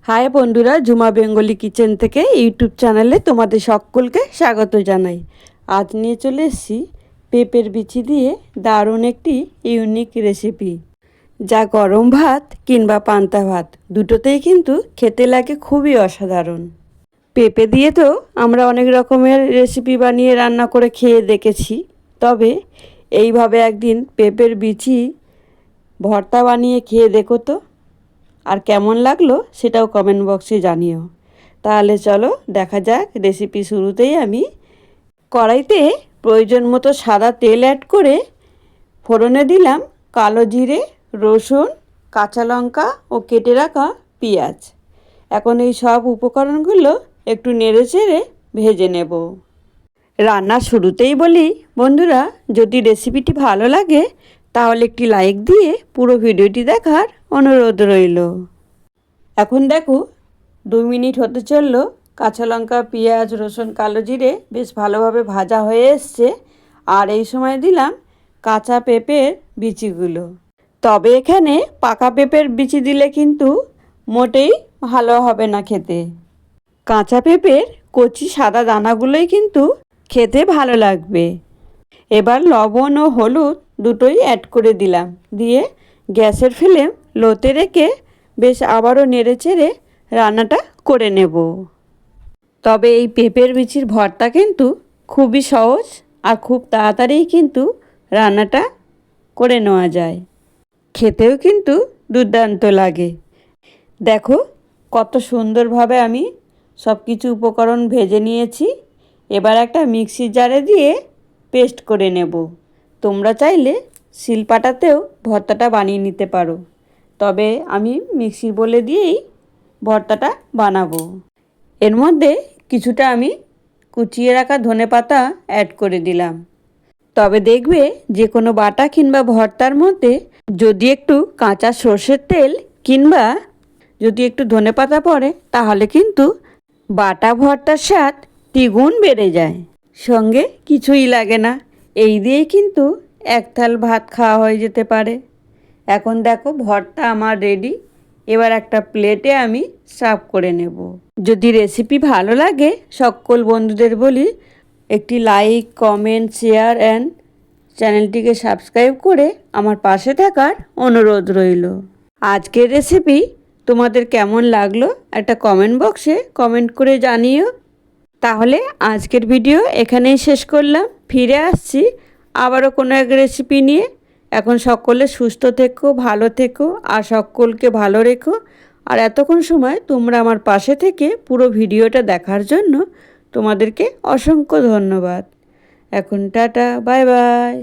High বন্ধুরা, Jhuma Bengali kitchen থেকে YouTube চ্যানেলে তোমাদের সকলকে স্বাগত জানাই। আজ নিয়ে চলে এসেছি পেঁপের বিচি দিয়ে দারুণ একটি ইউনিক রেসিপি, যা গরম ভাত কিংবা পান্তা ভাত দুটোতেই কিন্তু খেতে লাগে খুবই অসাধারণ। পেঁপে দিয়ে তো আমরা অনেক রকমের রেসিপি বানিয়ে রান্না করে খেয়ে দেখেছি, তবে এইভাবে একদিন পেঁপের বিচি ভর্তা বানিয়ে খেয়ে দেখো তো, আর কেমন লাগলো সেটাও কমেন্ট বক্সে জানিও। তাহলে চলো দেখা যাক। রেসিপি শুরুতেই আমি কড়াইতে প্রয়োজন মতো সাদা তেল অ্যাড করে ফোড়নে দিলাম কালো জিরে, রসুন, কাঁচা লঙ্কা ও কেটে রাখা পেঁয়াজ। এখন এই সব উপকরণগুলো একটু নেড়েচেড়ে ভেজে নেব। রান্নার শুরুতেই বলি বন্ধুরা, যদি রেসিপিটি ভালো লাগে তাহলে একটি লাইক দিয়ে পুরো ভিডিওটি দেখার অনুরোধ রইল। এখন দেখো 2 মিনিট হতে চললো। কাঁচা লঙ্কা, পেঁয়াজ, রসুন, কালো জিরে বেশ ভালোভাবে ভাজা হয়ে এসছে। আর এই সময় দিলাম কাঁচা পেঁপের বিচিগুলো। তবে এখানে পাকা পেঁপের বিচি দিলে কিন্তু মোটেই ভালো হবে না খেতে। কাঁচা পেঁপের কচি সাদা দানাগুলোই কিন্তু খেতে ভালো লাগবে। এবার লবণ ও হলুদ দুটোই অ্যাড করে দিলাম, দিয়ে গ্যাসের ফ্লেম লোতে রেখে বেশ আবারও নেড়েচেড়ে রান্নাটা করে নেব। তবে এই পেঁপের বিচির ভর্তা কিন্তু খুবই সহজ আর খুব তাড়াতাড়ি কিন্তু রান্নাটা করে নেওয়া যায়। খেতেও কিন্তু দুর্দান্ত লাগে। দেখো কত সুন্দরভাবে আমি সব কিছু উপকরণ ভেজে নিয়েছি। এবার একটা মিক্সি জারে দিয়ে পেস্ট করে নেব। তোমরা চাইলে শিলপাটাতেও ভর্তাটা বানিয়ে নিতে পারো, তবে আমি মিক্সির বলে দিয়েই ভর্তাটা বানাবো। এর মধ্যে কিছুটা আমি কুচিয়ে রাখা ধনেপাতা অ্যাড করে দিলাম। তবে দেখবে যে কোনো বাটা কিংবা ভর্তার মধ্যে যদি একটু কাঁচা সর্ষের তেল কিংবা যদি একটু ধনেপাতা পড়ে তাহলে কিন্তু বাটা ভর্তার স্বাদ দ্বিগুণ বেড়ে যায়। সঙ্গে কিছুই লাগে না, এই দিয়েই কিন্তু এক থাল ভাত খাওয়া হয়ে যেতে পারে। এখন দেখো ভর্তা আমার রেডি। এবার একটা প্লেটে আমি সার্ভ করে নেব। যদি রেসিপি ভালো লাগে সকল বন্ধুদের বলি একটি লাইক, কমেন্ট, শেয়ার অ্যান্ড চ্যানেলটিকে সাবস্ক্রাইব করে আমার পাশে থাকার অনুরোধ রইল। আজকের রেসিপি তোমাদের কেমন লাগলো একটা কমেন্ট বক্সে কমেন্ট করে জানিও। তাহলে আজকের ভিডিও এখানেই শেষ করলাম। ফিরে আসছি আবারও কোনো এক রেসিপি নিয়ে। এখন সকলে সুস্থ থেকো, ভালো থেকো আর সকলকে ভালো রেখো। আর এতক্ষণ সময় তোমরা আমার পাশে থেকে পুরো ভিডিওটা দেখার জন্য তোমাদেরকে অসংখ্য ধন্যবাদ। এখন টাটা, বাই বাই।